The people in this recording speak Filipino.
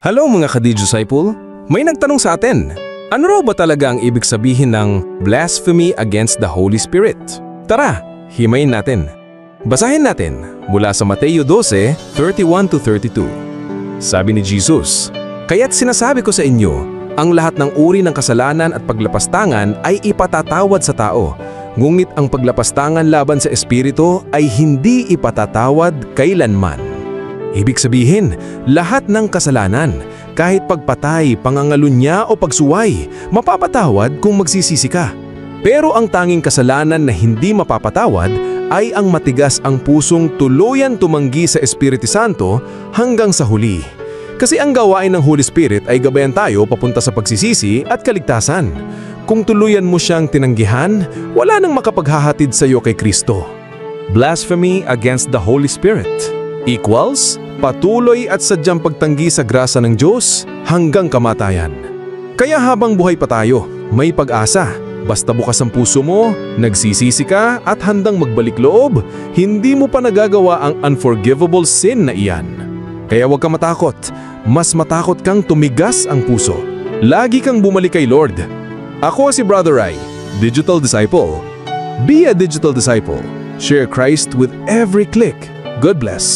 Hello mga ka-disciple, may nagtanong sa atin, ano raw ba talaga ang ibig sabihin ng blasphemy against the Holy Spirit? Tara, himayin natin. Basahin natin mula sa Mateo 12:31-32. Sabi ni Jesus, "Kaya't sinasabi ko sa inyo, ang lahat ng uri ng kasalanan at paglapastangan ay ipatatawad sa tao, ngunit ang paglapastangan laban sa Espiritu ay hindi ipatatawad kailanman." Ibig sabihin, lahat ng kasalanan, kahit pagpatay, pangangalunya o pagsuway, mapapatawad kung magsisisi ka. Pero ang tanging kasalanan na hindi mapapatawad ay ang matigas ang pusong tuluyan tumanggi sa Espiritu Santo hanggang sa huli. Kasi ang gawain ng Holy Spirit ay gabayan tayo papunta sa pagsisisi at kaligtasan. Kung tuluyan mo siyang tinanggihan, wala nang makapaghahatid sa iyo kay Kristo. Blasphemy against the Holy Spirit equals patuloy at sadyang pagtanggi sa grasa ng Diyos hanggang kamatayan. Kaya habang buhay pa tayo, may pag-asa. Basta bukas ang puso mo, nagsisisi ka at handang magbalik loob, hindi mo pa nagagawa ang unforgivable sin na iyan. Kaya huwag kang matakot. Mas matakot kang tumigas ang puso. Lagi kang bumalik kay Lord. Ako si Brother Rai, Digital Disciple. Be a digital disciple. Share Christ with every click. God bless.